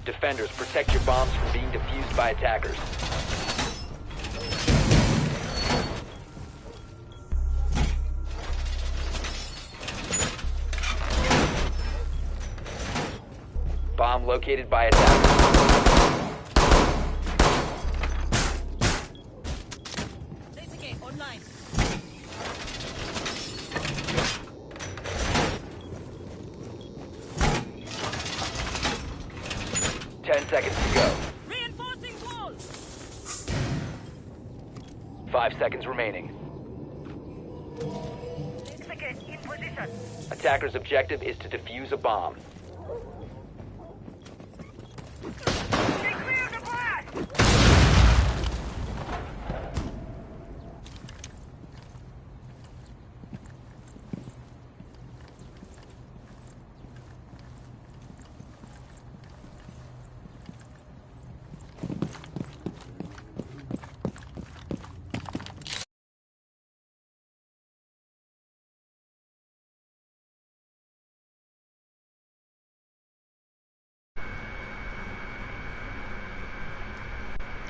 Defenders, protect your bombs from being defused by attackers. Bomb located by attackers. 10 seconds to go. Reinforcing wall. 5 seconds remaining. In position. Attacker's objective is to defuse a bomb. They clear the blast.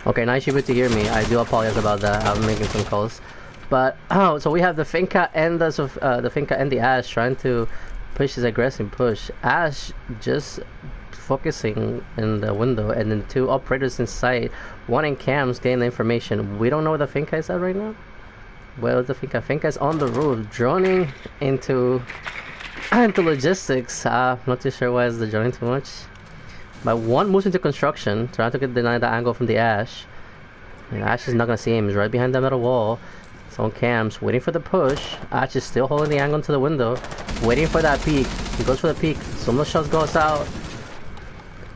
Okay, now you should be able to hear me. I do apologize about that. I'm making some calls, but so we have the Finca and the Finca and the Ash trying to push this aggressive push. Ash just focusing in the window, and then two operators inside. One in cams getting the information. We don't know where the Finca is at right now. Where is the Finca? Finca is on the roof, droning into logistics. Not too sure why is the droning too much. But one moves into construction, trying to deny the angle from the Ash. And Ash is not gonna see him. He's right behind the metal wall. It's on cams, waiting for the push. Ash is still holding the angle into the window, waiting for that peek. He goes for the peek. Some of the shots goes out.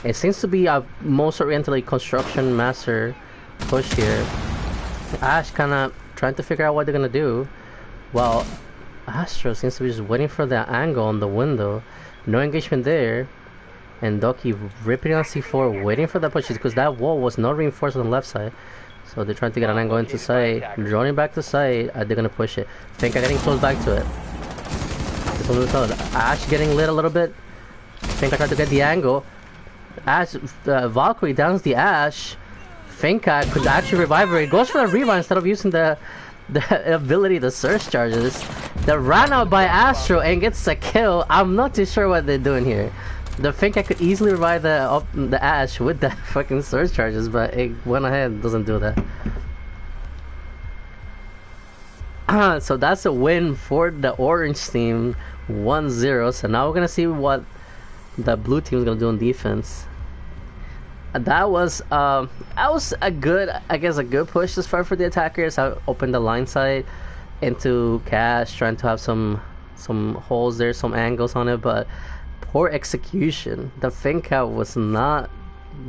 It seems to be a most orientally construction master push here. Ash kind of trying to figure out what they're gonna do, while Astro seems to be just waiting for the angle on the window. No engagement there. And Doki ripping on C4, waiting for the pushes because that wall was not reinforced on the left side. So they're trying to get an angle into site, droning back to site. They're gonna push it. Finca getting close back to it. This one was Ash getting lit a little bit. Finca trying to get the angle. Ash, Valkyrie downs the Ash. Finca could actually revive her. He goes for the revive instead of using the ability to surge charges. They're ran out by Astro and gets a kill. I'm not too sure what they're doing here. The Finca could easily revive the Ash with the fucking surge charges, but it went ahead and doesn't do that. So that's a win for the orange team, 1-0. So now we're gonna see what the blue team is gonna do on defense. That was a good, I guess, a good push this far for the attackers. I opened the line side into Cash, trying to have some holes there, some angles on it, but poor execution. The Finca was not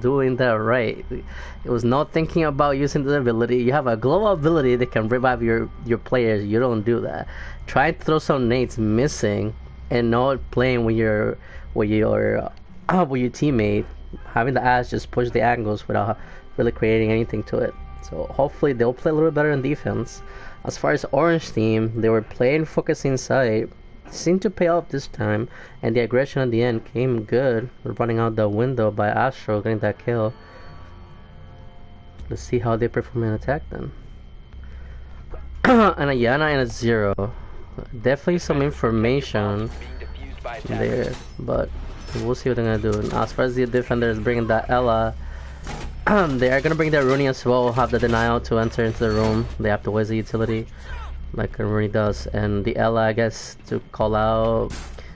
doing that right. It was not thinking about using the ability. You have a global ability that can revive your players. You don't do that. Trying to throw some nades, missing, and not playing with your teammate. Having the Ash just push the angles without really creating anything to it. So hopefully they'll play a little bit better in defense. As far as orange team, they were playing focus inside. Seemed to pay off this time, and the aggression at the end came good. We're running out the window by Astro, getting that kill. Let's see how they perform in attack then. And a Yana and a 0. Definitely some information there, but we'll see what they're gonna do. And as far as the defenders bringing that Ella, they are gonna bring their Rooney as well. Have the denial to enter into the room. They have to waste the utility, like Rooney does, and the Ella, I guess, to call out.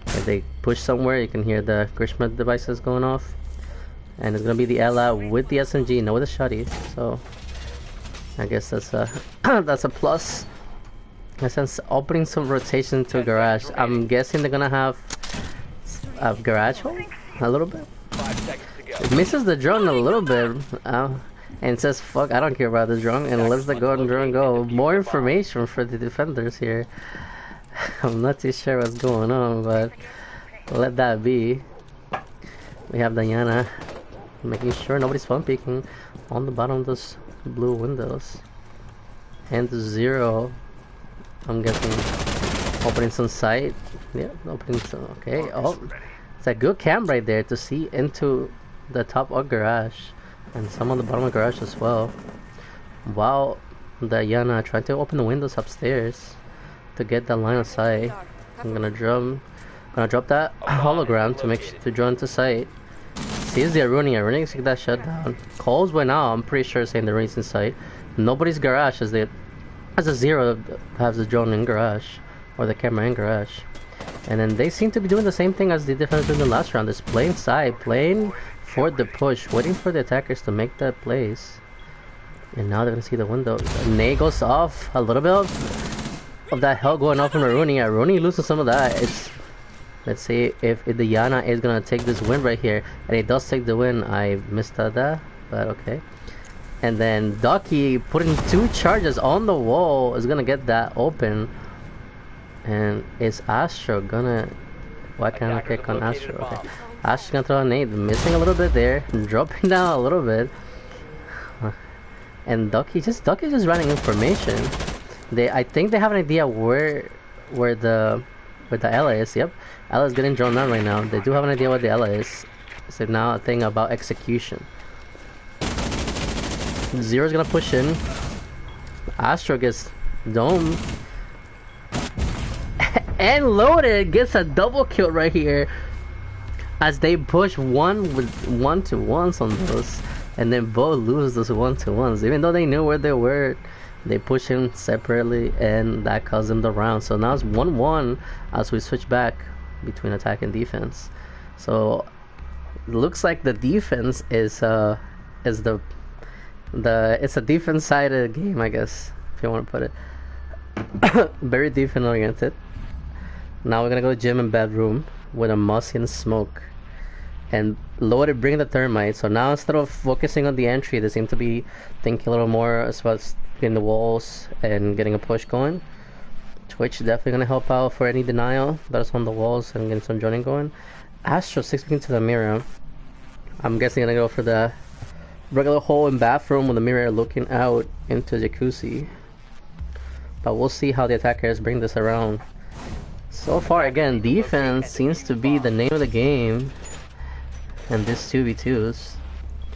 If they push somewhere, you can hear the Grishma devices going off, and it's gonna be the Ella with the SMG, no with the shotty. So I guess that's a that's a plus. In a sense, opening some rotation to garage. I'm guessing they're gonna have a garage hole a little bit. It misses the drone a little bit. And says, fuck, I don't care about this drone, and lets the golden drone go. More information for the defenders here. I'm not too sure what's going on, but let that be. We have Diana making sure nobody's phone peeking on the bottom of those blue windows. And 0, I'm guessing, opening some sight. Yeah, opening some, okay. Oh, it's a good cam right there to see into the top of garage, and some on the bottom of garage as well. While the Yana trying to open the windows upstairs to get that line of sight. I'm gonna drop that hologram to draw into sight. Sees the Aruni. Aruni's get that shut down. Calls went out. I'm pretty sure saying the Aruni's in sight. Nobody's garage as a zero has the drone in garage or the camera in garage. And then they seem to be doing the same thing as the defenders in the last round. Just playing side, playing for the push, waiting for the attackers to make that plays. And now they're gonna see the window. Nay goes off. A little bit of that hell going off from Aruni. Aruni loses some of that. Let's see if the Yana is gonna take this win right here. And it does take the win. I missed that, but okay. And then Ducky putting 2 charges on the wall is gonna get that open. And is Astro gonna... Why can't I pick on Astro? Okay. Astro's gonna throw a nade. Missing a little bit there. Dropping down a little bit. And Ducky just running information. I think they have an idea where the Ella is. Yep. Ella's getting drawn down right now. They do have an idea what the Ella is. So now a thing about execution. Zero's gonna push in. Astro gets domed. And Loaded gets a double kill right here. As they push one with 1-to-1s on those. And then both lose those 1-to-1s. Even though they knew where they were, they push him separately and that cost them the round. So now it's 1-1 as we switch back between attack and defense. So it looks like the defense is it's a defense sided game, I guess, if you want to put it. Very defense oriented. Now we're gonna go gym and bedroom with a Mossy and Smoke. And Loaded bring the Thermite. So now instead of focusing on the entry, they seem to be thinking a little more as well as getting the walls and getting a push going. Twitch definitely gonna help out for any denial that's on the walls and getting some joining going. Astro 6 into the mirror. I'm guessing gonna go for the regular hole in bathroom with the mirror looking out into jacuzzi. But we'll see how the attackers bring this around. So far, again, defense seems to be the name of the game. And this 2v2s.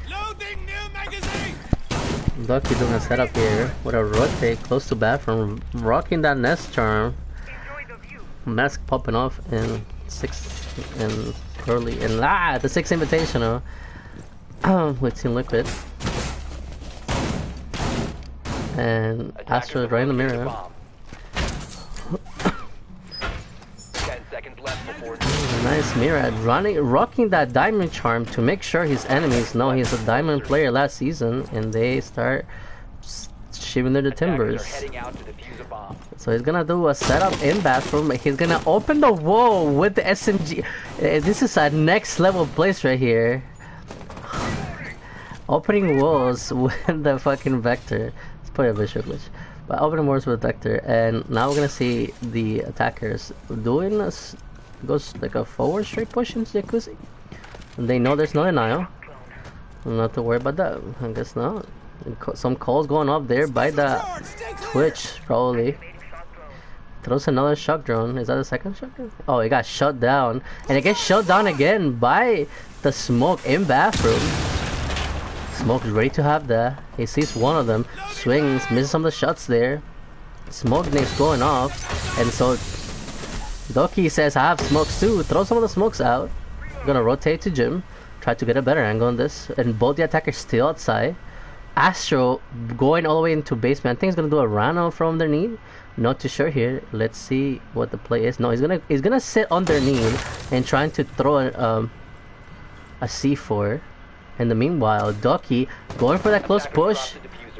Loading new magazine. Ducky doing a setup here with a rotate close to bathroom, rocking that nest charm. Mask popping off in 6 and early and the 6 invitational with Team Liquid. And Astro is right in the mirror. 10 seconds left before. Nice mirror, rocking that diamond charm to make sure his enemies know he's a diamond player last season, and they start shivering their timbers. So he's gonna do a setup in bathroom. He's gonna open the wall with the SMG. This is a next level place right here. Opening walls with the fucking Vector. It's probably a visual glitch. But opening walls with Vector, and now we're gonna see the attackers doing this. Goes like a forward straight push into jacuzzi. And they know there's no denial. Not to worry about that. I guess not. Some calls going up there by the Twitch probably. Throws another shock drone. Is that the second shock drone? Oh, it got shut down, and it gets shut down again by the Smoke in bathroom. Smoke is ready to have that. He sees one of them, swings, misses some of the shots there. Smoke name's going off, and so Doki says I have smokes too. Throw some of the smokes out. Gonna rotate to Jim, try to get a better angle on this, and both the attackers still outside. Astro going all the way into basement. I think he's gonna do a run out from underneath. Not too sure here. Let's see what the play is. No, he's gonna sit underneath and trying to throw a C4. In the meanwhile, Ducky going for that close push.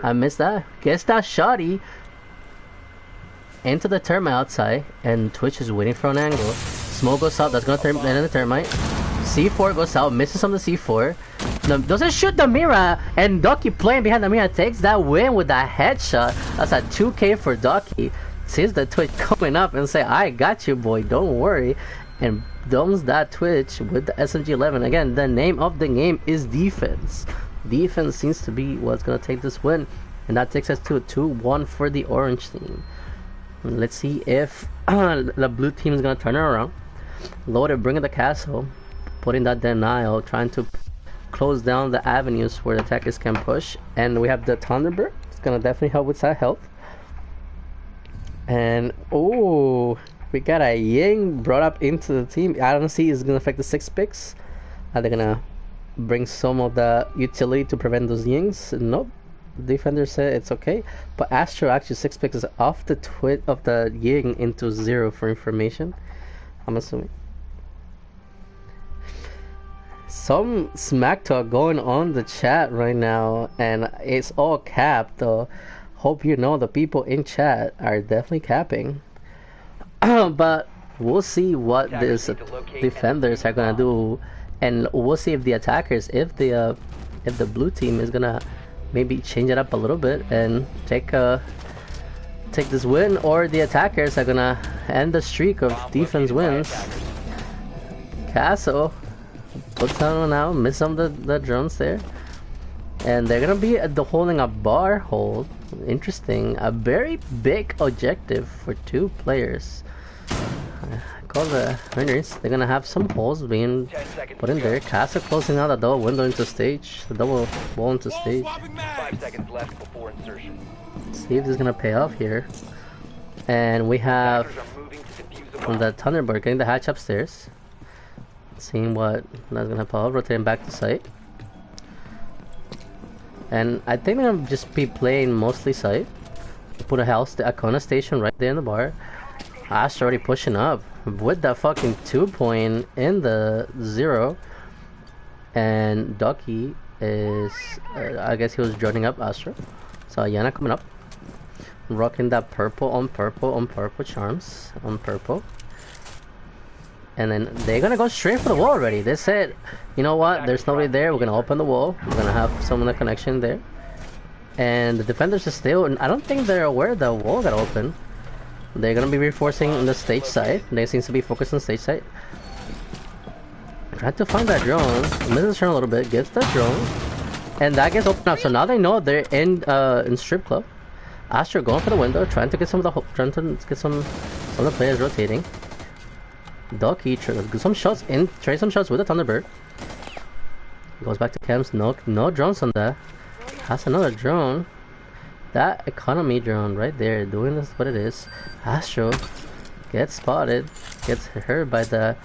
I missed that. Gets that shotty into the Thermite outside, and Twitch is waiting for an angle. Smoke goes out. That's gonna turn into the Thermite. C4 goes out, misses on the C4. No, doesn't shoot the Mira, and Ducky playing behind the Mira takes that win with that headshot. That's a 2K for Ducky. Sees the Twitch coming up and say, "I got you, boy. Don't worry." And domes that Twitch with the SMG-11. Again, the name of the game is defense. Defense seems to be what's gonna take this win, and that takes us to a 2-1 for the orange team. And let's see if the blue team is gonna turn it around. Loaded bringing the castle, putting that denial, trying to close down the avenues where the attackers can push. And we have the Thunderbird. It's gonna definitely help with side health. And oh, we got a Ying brought up into the team. I don't see it's gonna affect the 6 picks. Are they gonna bring some of the utility to prevent those Yings? Nope. Defender said it's okay. But Astro actually 6 picks is off the twit of the Ying into 0 for information. I'm assuming. Some smack talk going on the chat right now, and it's all capped though. Hope you know the people in chat are definitely capping. But we'll see what these defenders are gonna do, and we'll see if the attackers, if the blue team is gonna maybe change it up a little bit and take this win, or the attackers are gonna end the streak of defense wins. Castle puts on now, miss some of the drones there, and they're gonna be holding a bar hold. Interesting, a very big objective for 2 players. I call the winners. They're gonna have some holes being put in there. Castle closing out the double window into stage, the double wall into stage. 5 seconds left before insertion. See if this is gonna pay off here. And we have Attackers are moving to defuse the from bomb. the Thunderbird getting the hatch upstairs. Seeing what that's gonna pop, rotating back to site. And I think they're gonna just be playing mostly site. Put a house, the Icona station right there in the bar. Ash already pushing up with that fucking 2-point in the 0. And Ducky is, I guess he was joining up Astra. So Yana coming up, rocking that purple on purple on purple charms on purple. And then they're gonna go straight for the wall already. They said, you know what, there's nobody there, we're gonna open the wall, we're gonna have some of the connection there. And the defenders are still, and I don't think they're aware the wall got open. They're gonna be reinforcing on the stage side. They seems to be focused on stage side. Trying to find that drone, misses turn a little bit, gets that drone, and that gets opened up. So now they know they're in strip club. Astro going for the window, trying to get some of the some of the players rotating. Ducky some shots in, trade some shots with the Thunderbird. Goes back to cams. No drones on that. Has another drone. That economy drone right there doing this what it is. Astro gets spotted, gets hurt by the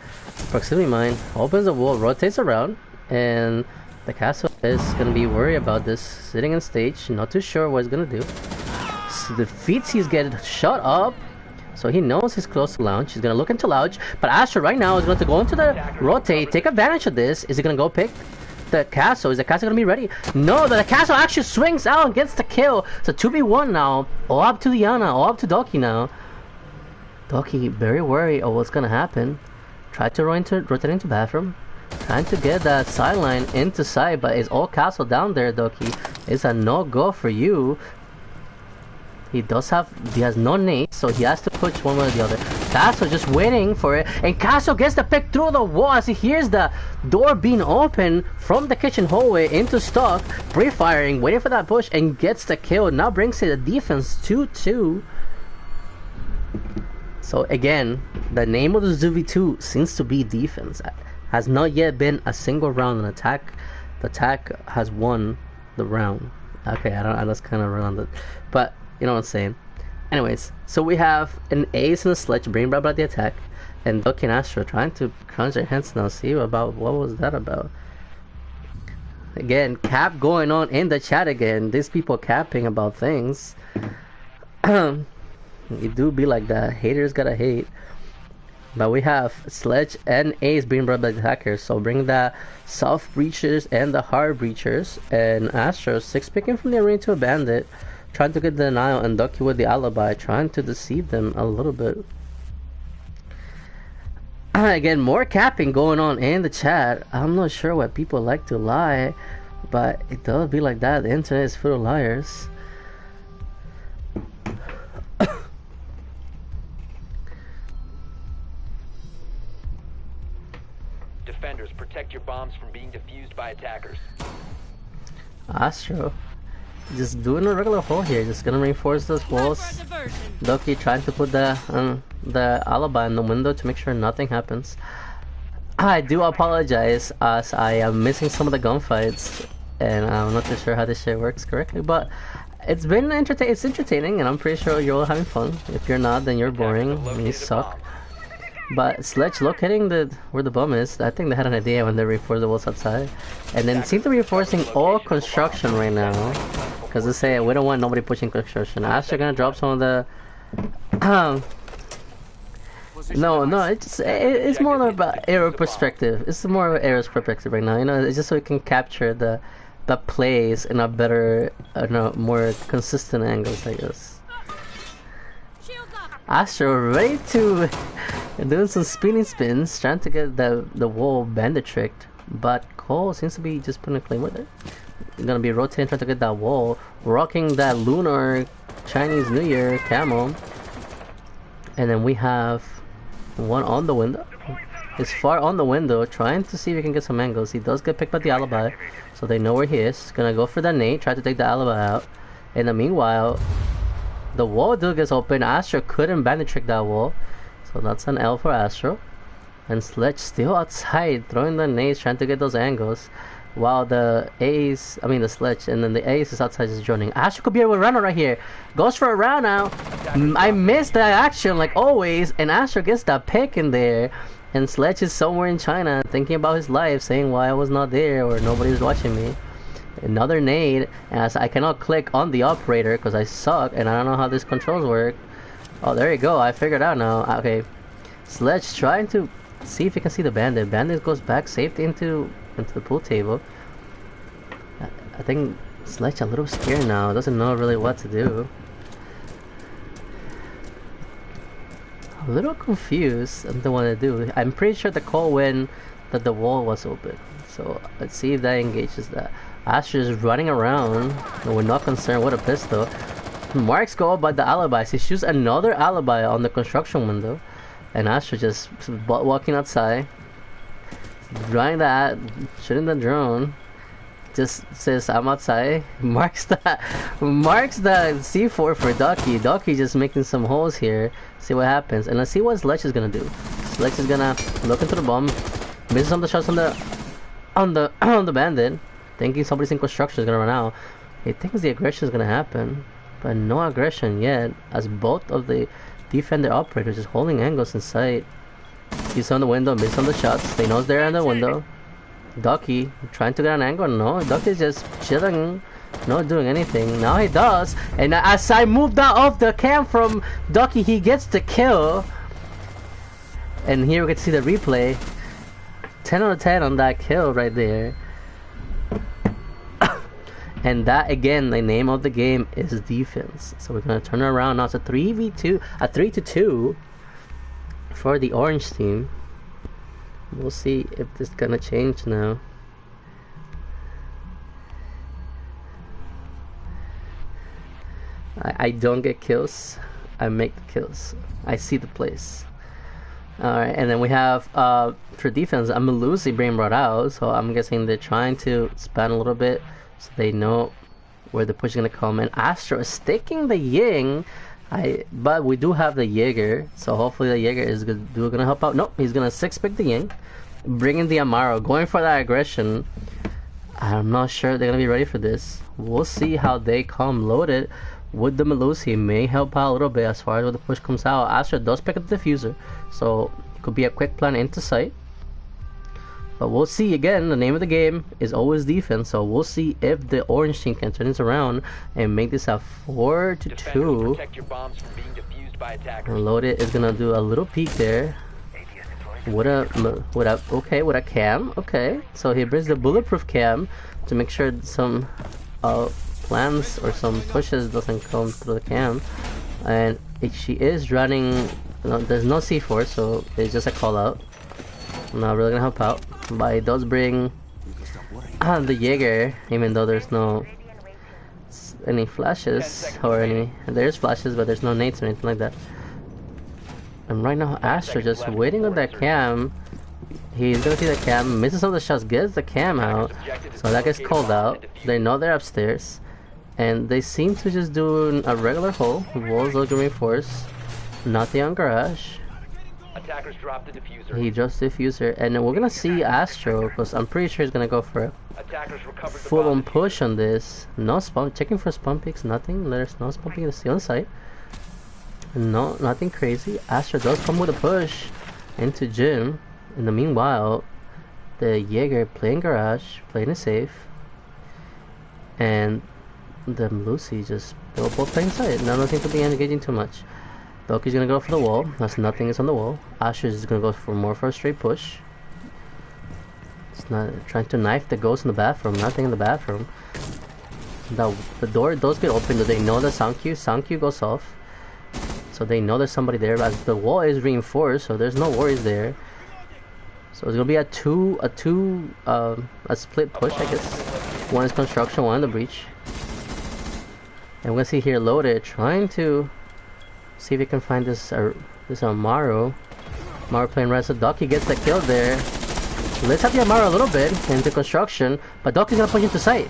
proximity mine, opens the wall, rotates around, and the castle is gonna be worried about this, sitting on stage, not too sure what he's gonna do. So the feats he's getting shot up, so he knows he's close to lounge. He's gonna look into lounge, but Astro right now is going to go into the rotate, take advantage of this. Is he gonna go pick the castle? Is the castle gonna be ready? No, the castle actually swings out and gets the kill. So 2v1 now, all up to Yana, all up to Doki now. Doki very worried of what's gonna happen. Try to rotate into bathroom, trying to get that sideline into side, but it's all castle down there. Doki, it's a no-go for you. He has no nades, so he has to push one way or the other. Castle just waiting for it, and Castle gets the pick through the wall as he hears the door being open from the kitchen hallway into stock, pre-firing, waiting for that push, and gets the kill. Now brings it a defense 2-2. So again, the name of the ZV2 seems to be defense. Has not yet been a single round an attack. The attack has won the round. Okay, I that's kind of rounded, but you know what I'm saying. Anyways, so we have an ace and a sledge bring back the attack, and Ducky and Astro trying to crunch their hands now. See about what was that about? Again, cap going on in the chat again. These people capping about things. You do be like that. Haters gotta hate. But we have Sledge and Ace being brought by the attackers. So bring the soft breachers and the hard breachers. And Astro 6 picking from the arena to a bandit. Trying to get the denial, and Ducky with the alibi. Trying to deceive them a little bit. Again, more capping going on in the chat. I'm not sure why people like to lie. But it does be like that. The internet is full of liars. Defenders, protect your bombs from being defused by attackers. Astro just doing a regular hole here, just gonna reinforce those walls. Ducky trying to put the alibi in the window to make sure nothing happens. I do apologize as I am missing some of the gunfights and I'm not too sure how this shit works correctly, but it's been it's entertaining and I'm pretty sure you're all having fun. If you're not, then you're boring and you suck. But Sledge locating where the bomb is, I think they had an idea when they reinforced the walls outside. And then seem to be reinforcing all construction right now. Because they say we don't want nobody pushing construction. Astra gonna drop some of the no, it's more about aero perspective. It's more of aero perspective right now. You know, it's just so we can capture the plays in a better, no, more consistent angles, I guess. Astro ready to doing some spinning spins, trying to get the wall bandit tricked, but Cole seems to be just putting a claim with it. He's gonna be rotating, trying to get that wall, rocking that lunar Chinese New Year camo, and then we have one on the window. He's far on the window, trying to see if he can get some angles. He does get picked by the alibi, so they know where he is. Gonna go for that nade, try to take the alibi out. In the meanwhile, the wall dude gets open. Astro couldn't bandit trick that wall, so that's an L for Astro. And Sledge still outside, throwing the nades, trying to get those angles, while the Sledge, and then the Ace is outside just joining. Astro could be able to run right here. Goes for a round now. I missed that action like always, and Astro gets that pick in there. And Sledge is somewhere in China thinking about his life, saying why I was not there or nobody's watching me. Another nade, as I cannot click on the operator because I suck and I don't know how these controls work. Oh, there you go, I figured out now. Okay, Sledge trying to see if he can see the bandit. Bandit goes back safely into the pool table. I think Sledge a little scared now, doesn't know really what to do. A little confused on what to do. I'm pretty sure the call when that the wall was open, so let's see if that engages that. Astro is running around and we're not concerned with a pistol. Marks go by the alibis. He shoots another alibi on the construction window, and Astro just butt walking outside, drawing that, shooting the drone. Just says I'm outside. Marks the C4 for Ducky. Ducky just making some holes here. See what happens, and let's see what Sledge is gonna do. Sledge is gonna look into the bomb, misses some of the shots on the bandit, thinking somebody's in construction is gonna run out. He thinks the aggression is gonna happen, but no aggression yet, as both of the defender operators just holding angles in sight. He's on the window, misses on the shots. They know they're on the window. Ducky trying to get an angle. No, Ducky's just chilling, not doing anything. Now he does, and as I moved out of the cam from Ducky, he gets the kill. And here we can see the replay. 10 out of 10 on that kill right there. And that again, the name of the game is defense. So we're gonna turn it around now. It's a 3v2, a 3-2 for the orange team. We'll see if this is gonna change now. I don't get kills, I make the kills. I see the place. Alright, and then we have for defense, I'm Lucy being brought out, so I'm guessing they're trying to span a little bit so they know where the push is gonna come. And Astro is sticking the Ying. But we do have the Jaeger, so hopefully the Jaeger is gonna help out. Nope, he's gonna 6-pick the Ying, bringing the Amaro, going for that aggression. I'm not sure they're gonna be ready for this. We'll see how they come loaded with the Melusi. May help out a little bit as far as when the push comes out. Astra does pick up the diffuser, so it could be a quick plan into sight. But we'll see. Again, the name of the game is always defense, so we'll see if the orange team can turn this around and make this a 4-2. Loaded is gonna do a little peek there. With a cam. Okay, so he brings the bulletproof cam to make sure some plans or some pushes doesn't come through the cam. And she is running. There's no C4, so it's just a call out. Not really gonna help out, but it does bring the Jaeger, even though there's no any flashes or any. There's flashes, but there's no nades or anything like that. And right now, Astro just waiting on that cam. He's gonna see the cam, misses all the shots, gets the cam out, so that gets called out. They know they're upstairs, and they seem to just do a regular hole. Walls looking reinforced, not the on garage. Attackers dropped the diffuser. He drops the diffuser, and then we're gonna see Astro, because I'm pretty sure he's gonna go for a Attackers recovered the full-on bomb push on this. No spawn, checking for spawn picks, nothing. There's no spawn pick, it's on site. No, nothing crazy. Astro does come with a push into Jim. In the meanwhile, the Jaeger playing garage, playing it safe, and the Lucy just both playing side. Nothing to be engaging too much. Doki's gonna go for the wall. That's nothing is on the wall. Astro is gonna go for more for a straight push. It's not trying to knife the ghost in the bathroom. Nothing in the bathroom. The door does get open. They know the sound cue goes off. So they know there's somebody there, as the wall is reinforced, so there's no worries there. So it's gonna be a split push, I guess. One is construction, one in the breach. And we're gonna see here Loaded trying to see if he can find this Amaro. Amaro playing red, so Doki gets the kill there. Let's have the Amaro a little bit into construction, but Doki's gonna push into sight.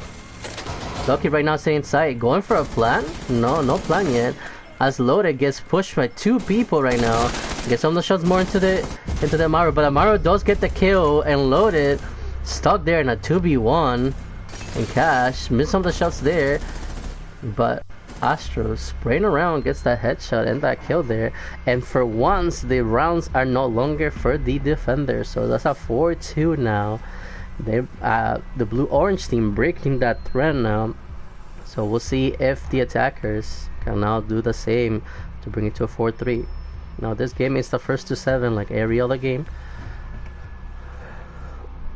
Doki right now staying in sight, going for a plan? No plan yet. As Loaded gets pushed by two people right now. Gets some of the shots more into the Amaro, but Amaro does get the kill, and Loaded stuck there in a 2v1 and Cash missed some of the shots there, but Astro spraying around gets that headshot and that kill there, and for once the rounds are no longer for the defender, so that's a 4-2 now. They the blue-orange team breaking that trend now, so we'll see if the attackers can now do the same to bring it to a 4-3. Now this game is the first to 7 like every other game.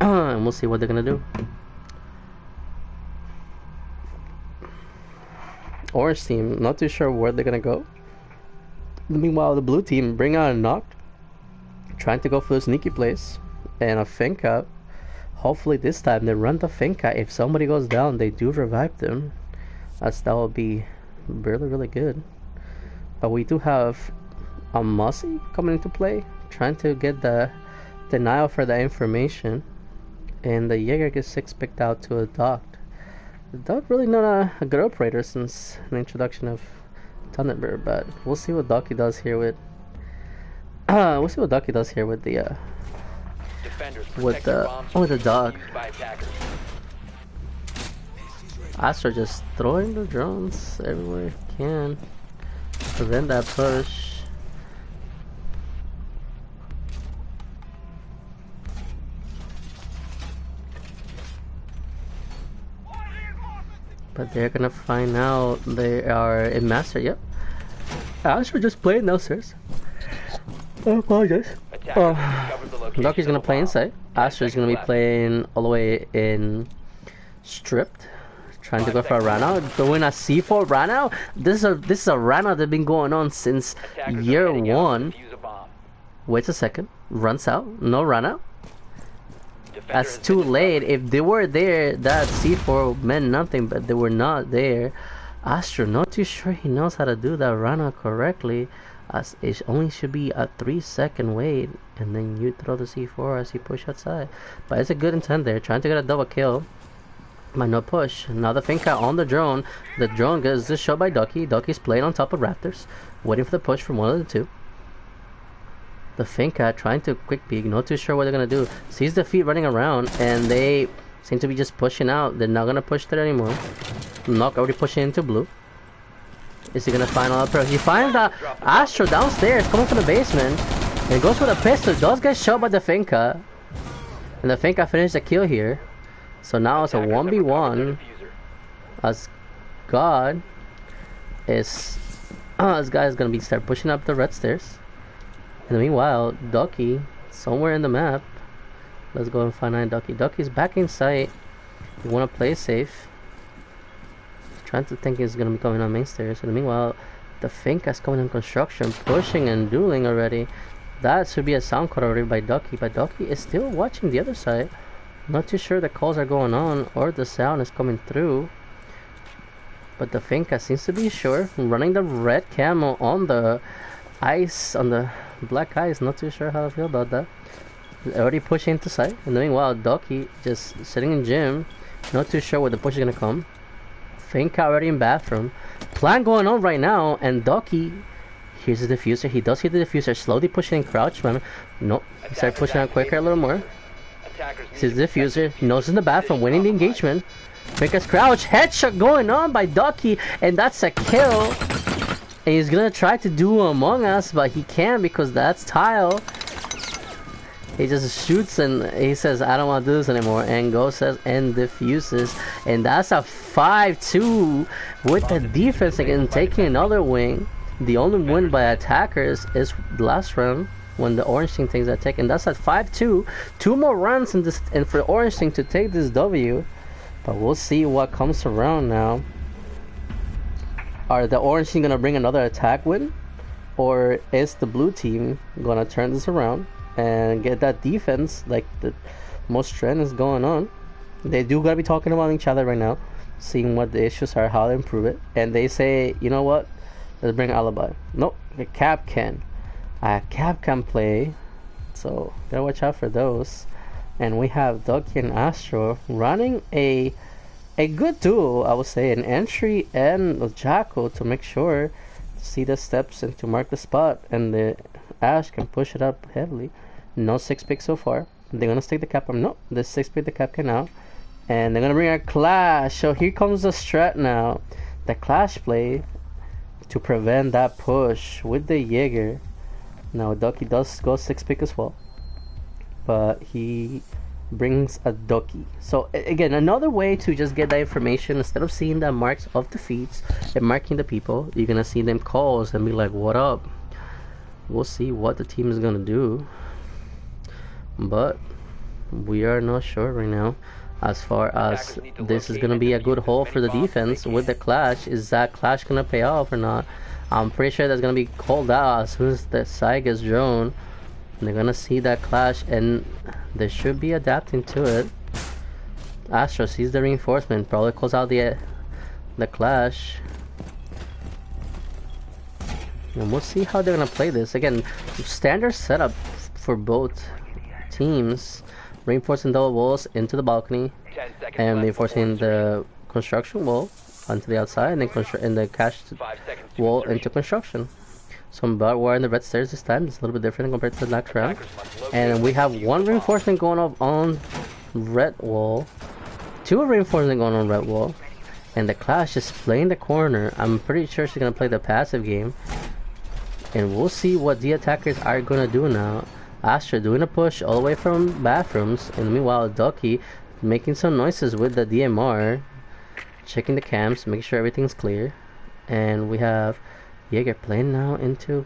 And we'll see what they're gonna do. Orange team, not too sure where they're gonna go. Meanwhile, the blue team bring out a knock, trying to go for the sneaky place and a Finka. Hopefully this time they run the Finka. If somebody goes down, they do revive them, as that would be really good. But we do have a Mossy coming into play, trying to get the denial for the information, and the Jaeger gets 6 picked out to a Doc. The Doc really not a good operator since the introduction of Thunderbird, but we'll see what Doki does here with we'll see what Doki does here with the with the Doc. Astro just throwing the drones everywhere he can, prevent that push. But they're gonna find out they are in master. Yep. Astro just playing downstairs. I apologize. Doki's gonna play inside. Astro's gonna be playing all the way in stripped. Trying to go for a run out, doing a C4 run out. This is a run out that's been going on since year 1. Waits a second, runs out, no run out. That's too late. If they were there, that C4 meant nothing, but they were not there. Astro, not too sure he knows how to do that run out correctly, as it only should be a 3-second wait, and then you throw the C4 as you push outside. But it's a good intent there, trying to get a double kill. Might not push. Now the Finka on the drone. The drone gets this shot by Ducky. Ducky's playing on top of Raptors, waiting for the push from one of the two. The Finka trying to quick peek, not too sure what they're gonna do. Sees the feet running around, and they seem to be just pushing out. They're not gonna push there anymore. Knock already pushing into blue. Is he gonna find another? He finds the Astro downstairs, coming from the basement, and goes for the pistol. Does get shot by the Finka, and the Finka finished the kill here. So now it's a 1v1 as God is this guy is gonna start pushing up the red stairs. And meanwhile, Ducky somewhere in the map. Let's go and find Ducky. Ducky's back in sight. You wanna play safe. Trying to think he's gonna be coming on main stairs. And meanwhile, the Finka's coming in construction, pushing and dueling already. That should be a sound code already by Ducky, but Ducky is still watching the other side. Not too sure the calls are going on or the sound is coming through. But the Finka seems to be sure. Running the red camo on the ice, on the black ice. Not too sure how I feel about that. Already pushing into sight. And meanwhile, Ducky just sitting in gym. Not too sure where the push is gonna come. Finka already in bathroom. Plan going on right now, and Ducky, Here's the diffuser. He does hit the diffuser. Slowly pushing in crouch. Man. Nope. Start pushing out quicker a little more. Attackers need Sees to the protect diffuser. Knows in the bathroom. Winning the engagement. Finka's crouch. Headshot going on by Ducky. And that's a kill. And he's gonna try to do Among Us, but he can't because that's Tile. He just shoots and he says, I don't want to do this anymore. And goes says and diffuses. And that's a 5-2 with the defense again taking another wing. The only win by attackers is the last round when the orange team takes that take. And that's at 5-2. 2 more runs in this, and for the orange team to take this W. But we'll see what comes around now. Are the orange team going to bring another attack win? Or is the blue team going to turn this around and get that defense like the most trend is going on? They do gotta be talking about each other right now, seeing what the issues are, how to improve it. And they say, you know what, let's bring Alibi. Nope, the Cap can. Cap can play, so gotta watch out for those. And we have Ducky and Astro running a good duo, I would say, an entry and Jacko to make sure to see the steps and to mark the spot, and the Ash can push it up heavily. No 6-pick so far. They're gonna stick the cap on. No, the 6-pick the cap can out. And they're gonna bring a clash. So here comes the strat now. The clash play to prevent that push with the Jaeger. Now Ducky does go 6-pick as well. But he brings a Ducky. So again, another way to just get that information, instead of seeing the marks of defeats and marking the people, you're gonna see them calls and be like, what up? We'll see what the team is gonna do, but we are not sure right now as far as this is gonna be a good hole for the defense with the clash. Is that clash gonna pay off or not? I'm pretty sure that's gonna be called out as soon as the side gets drawn. They're gonna see that clash and they should be adapting to it. Astro sees the reinforcement, probably calls out the clash. And we'll see how they're gonna play this. Again, standard setup for both teams. Reinforcing double walls into the balcony, 10 seconds and left reinforcing before the construction wall onto the outside, and then the cash 5 seconds to wall insertion. into construction. Some barbed wire in the red stairs this time. It's a little bit different compared to the last round. Attackers must locate And we have and one defuse the bomb. reinforcement going off on red wall, 2 reinforcement going on red wall, and the clash is playing the corner. I'm pretty sure she's gonna play the passive game. And we'll see what the attackers are gonna do now. Astra doing a push all the way from bathrooms, and meanwhile Ducky making some noises with the DMR, checking the cams, making sure everything's clear. And we have Jaeger playing now into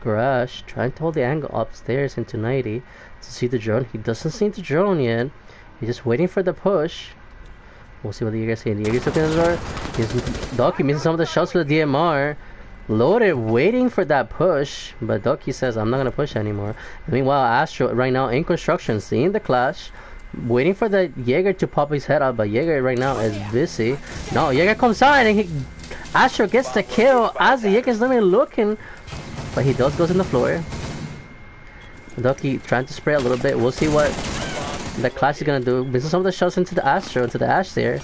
garage, trying to hold the angle upstairs into 90 to see the drone. He doesn't see the drone yet. He's just waiting for the push. We'll see what the Jaeger's saying. The Jaeger's looking at the door. Ducky missing some of the shots with the DMR. Loaded, waiting for that push, but Ducky says, I'm not gonna push anymore. And meanwhile, Astro right now in construction, seeing the clash, waiting for the Jaeger to pop his head up, but Jaeger right now is busy. No, Jaeger comes out and Astro gets the kill as the Jaeger's not even looking, but he does goes in the floor. Ducky trying to spray a little bit. We'll see what the clash is gonna do. Missing some of the shots into the Astro, into the Ash there.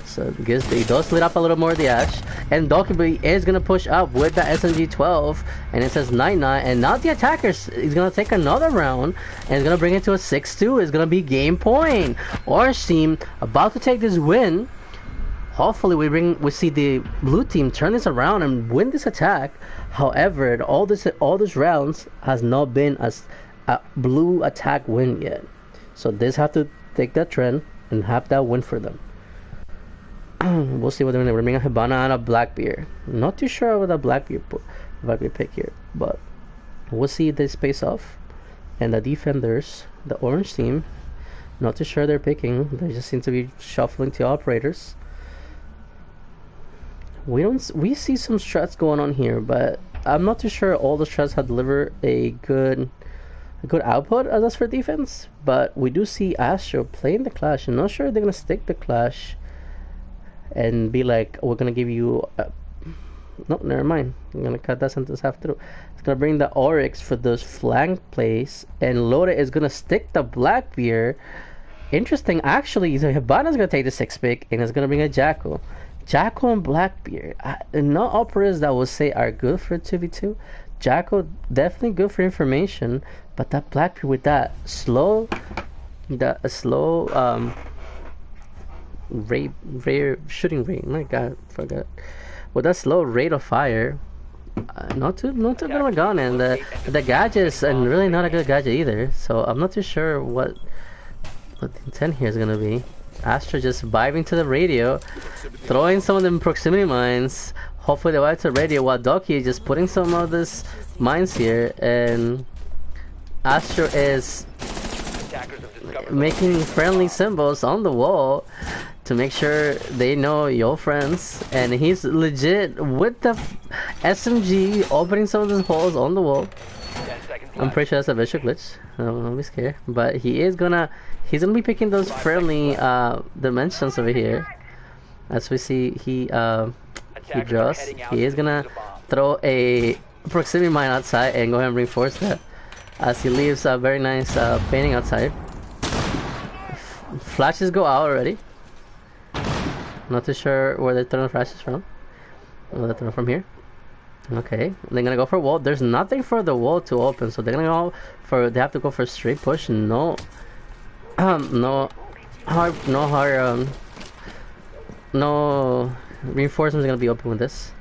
So he does lit up a little more of the Ash. And Ducky is going to push up with the SMG-12. And it says 9-9. And now the attackers is going to take another round. And it's going to bring it to a 6-2. It's going to be game point. Orange team about to take this win. Hopefully we see the blue team turn this around and win this attack. However, all these rounds has not been a blue attack win yet. So this have to take that trend and have that win for them. We'll see what they're going to bring a Hibana and a Blackbeard. Not too sure with a Blackbeard pick here, but we'll see if they space off. And the defenders, the orange team, not too sure they're picking. They just seem to be shuffling to operators. We see some strats going on here, but I'm not too sure all the strats have delivered a good output as for defense. But we do see Astro playing the clash. I'm not sure they're going to stick the clash and be like, we're gonna give you no, never mind, I'm gonna cut that sentence half through. It's gonna bring the Oryx for those flank plays, and Loda is gonna stick the Blackbeard. Interesting, actually. So Hibana's gonna take the 6-pick and it's gonna bring a Jackal. Jacko and Blackbeard. No operas that would say are good for 2v2. Jacko definitely good for information, but that Blackbeard with that slow rate shooting rate. My God, forgot. With that slow rate of fire, not too good of a gun, and the gadgets and really not a good gadget either. So I'm not too sure what the intent here is gonna be. Astra just vibing to the radio, throwing some of them proximity mines. Hopefully they wipe to the radio while Doki is just putting some of this mines here, and Astra is making friendly symbols on the wall to make sure they know your friends, and he's legit with the SMG opening some of those holes on the wall. I'm pretty sure that's a visual glitch. Don't be scared, but he's gonna be picking those friendly dimensions over here. As we see, he draws. He is gonna throw a proximity mine outside and go ahead and reinforce that, as he leaves a very nice painting outside. Flashes go out already. Not too sure where they're throwing flashes from. Oh, they're throwing from here. Okay, they're gonna go for wall. There's nothing for the wall to open, so they're gonna go for. They have to go for straight push. No reinforcements are gonna be open with this.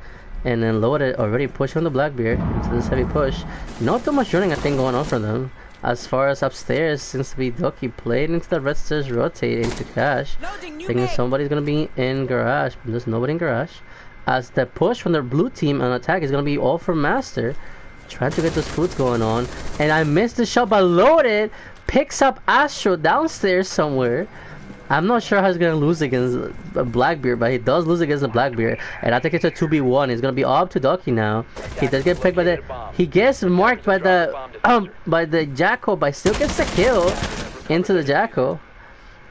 And then Loaded already pushing on the Blackbeard into this heavy push. Not too much running, I think, going on for them. As far as upstairs, seems to be Doki played into the red stairs, rotate into cash. Thinking somebody's gonna be in garage, but there's nobody in garage. As the push from the blue team on attack is gonna be all for Master. Trying to get those foods going on. And I missed the shot, but Loaded picks up Astro downstairs somewhere. I'm not sure how he's gonna lose against Blackbeard, but he does lose against the Blackbeard, and I think it's a 2v1. He's gonna be up to Doki now. He does get picked by the. He gets marked by the Jacko, but still gets the kill into the Jacko.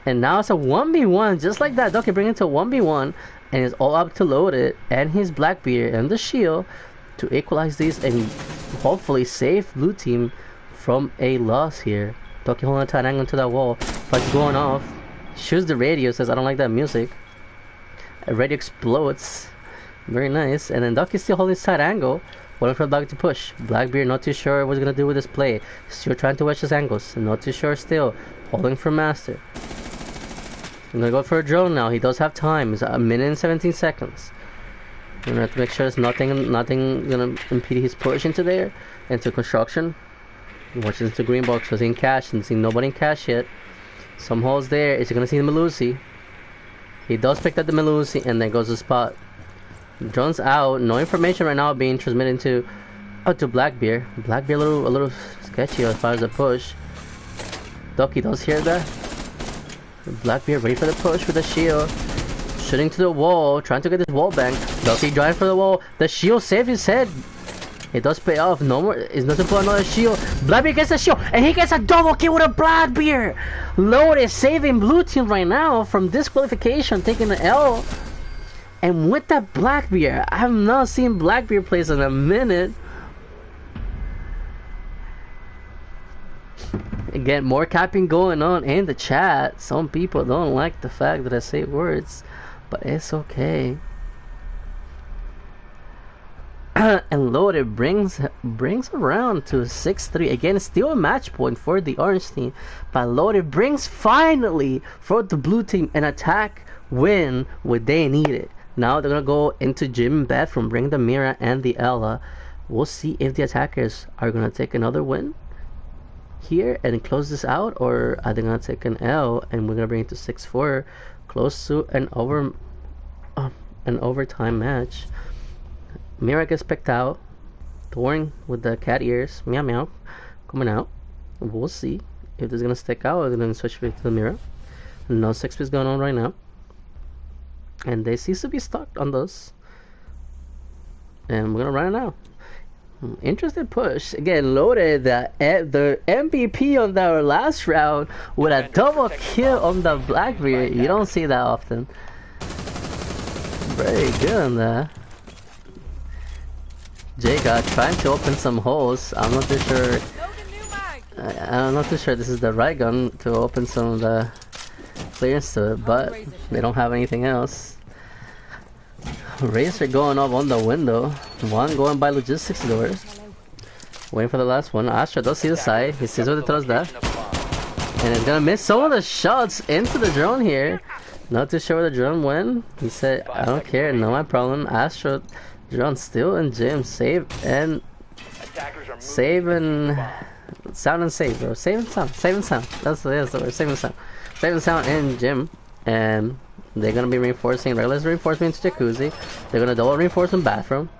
And now it's a 1v1, just like that. Doki bringing it to a 1v1, and it's all up to Loaded and his Blackbeard and the shield to equalize these and hopefully save blue team from a loss here. Doki holding a tight angle to that wall, but going off. Shoots the radio, says I don't like that music. A radio explodes. Very nice. And then Ducky's still holding his side angle, waiting for Black to push. Blackbeard not too sure what he's gonna do with this play. Still trying to watch his angles. Not too sure still. Holding for Master. I'm gonna go for a drone now. He does have time. It's a minute and 17 seconds. I'm gonna have to make sure there's nothing gonna impede his push into there. Into construction. Watches into green box, was in cash and seeing nobody in cash yet. Some holes there. Is he gonna see the Melusi? He does pick up the Melusi and then goes to spot. Drone's out. No information right now being transmitted to Blackbeard. Blackbeard a little sketchy as far as the push. Ducky does hear that. Blackbeard ready for the push with the shield. Shooting to the wall, trying to get this wall banked. Ducky driving for the wall. The shield saved his head. It does pay off. No more. It's nothing for another shield. Blackbeard gets a shield, and he gets a double kill with a Blackbeard. Load is saving blue team right now from disqualification, taking the L. And with that Blackbeard, I have not seen Blackbeard plays in a minute. Again, more capping going on in the chat. Some people don't like the fact that I say words, but it's okay. And Loaded brings around to 6-3. Again, still a match point for the orange team, but Loaded brings finally for the blue team an attack win when they need it. Now they're gonna go into Jim and Bathroom, bring the Mira and the Ella. We'll see if the attackers are gonna take another win here and close this out, or are they gonna take an L and we're gonna bring it to 6-4, close to an overtime match. Mira gets picked out, touring with the cat ears, meow meow, coming out. We'll see if this is gonna stick out or they're gonna switch back to the Mira. No 6-piece going on right now, and they seem to be stuck on those. And we're gonna run it now. Interesting push. Again, Loaded the MVP on our last round with a double kill on the Blackbeard. You don't see that often. Very good on that. Jaga trying to open some holes. I'm not too sure. I'm not too sure this is the right gun to open some of the clearance to it, but they don't have anything else. Racer going up on the window. One going by logistics door. Waiting for the last one. Astra does see the side. He sees where the throws that. And it's gonna miss some of the shots into the drone here. Not too sure where the drone went. He said, I don't care, no my problem. Astra drone still in gym. Save and save and sound and save, bro. Save and sound. Save and sound. That's the word. Save and sound. Save and sound in gym. And they're gonna be reinforcing regular reinforcement into jacuzzi. They're gonna double reinforce in bathroom.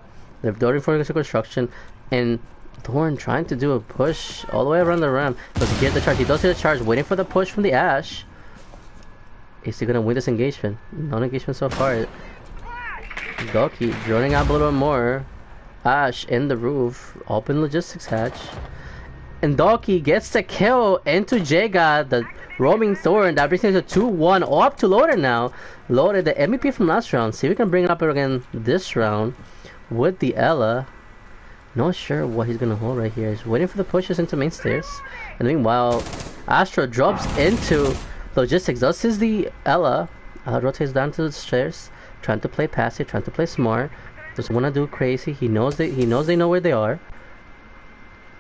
They're double reinforcing construction. And Thorn trying to do a push all the way around the ramp. Does he get the charge? He does get the charge, waiting for the push from the Ash. Is he gonna win this engagement? No engagement so far. Doki droning out a little more. Ash in the roof, open logistics hatch. And Doki gets the kill into Jega, the roaming Thorn. That brings it to 2-1. Up to Loaded now. Loaded, the MVP from last round. See if we can bring it up again this round with the Ella. Not sure what he's gonna hold right here. He's waiting for the pushes into main stairs. And meanwhile, Astro drops into logistics. Does his the Ella. Rotates down to the stairs. Trying to play passive, trying to play smart. Doesn't want to do crazy. He knows they know where they are.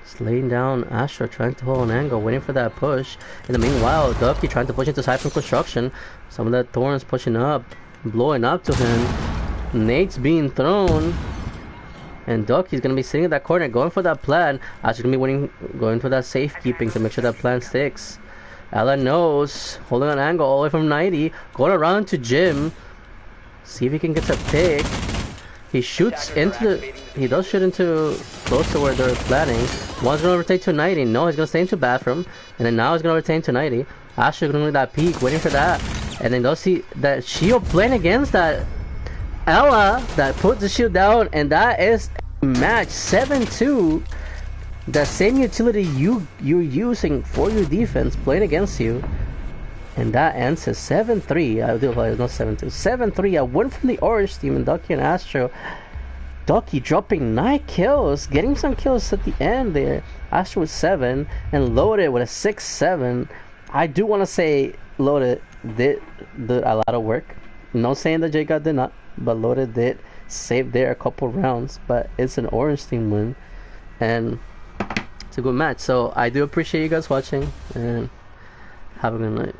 Just laying down Astro, trying to hold an angle, waiting for that push. In the meanwhile, Ducky trying to push into side from construction. Some of that Thorns pushing up, blowing up to him. Nate's being thrown. And Ducky's gonna be sitting in that corner, going for that plan. Astro's gonna be going for that safekeeping to make sure that plan sticks. Ella knows, holding an angle all the way from 90, going around to Jim. See if he can get a pick. He shoots into the... He does shoot into close to where they're planning. One's gonna rotate to 90. No, he's gonna stay into bathroom. And then now he's gonna rotate to 90. Astro's gonna do that peek, waiting for that. And then they'll see that shield playing against that Ella that puts the shield down, and that is match 7-2. The same utility you're using for your defense playing against you, and that ends as 7-3. I do apologize, not 7-2. 7-3. A win from the orange team, and Ducky and Astro. Ducky dropping 9 kills, getting some kills at the end there. Astro with 7, and Loaded with a 6-7. I do want to say Loaded did a lot of work. Not saying that J-God did not, but Loaded did save there a couple rounds. But it's an orange team win, and it's a good match. So I do appreciate you guys watching, and have a good night.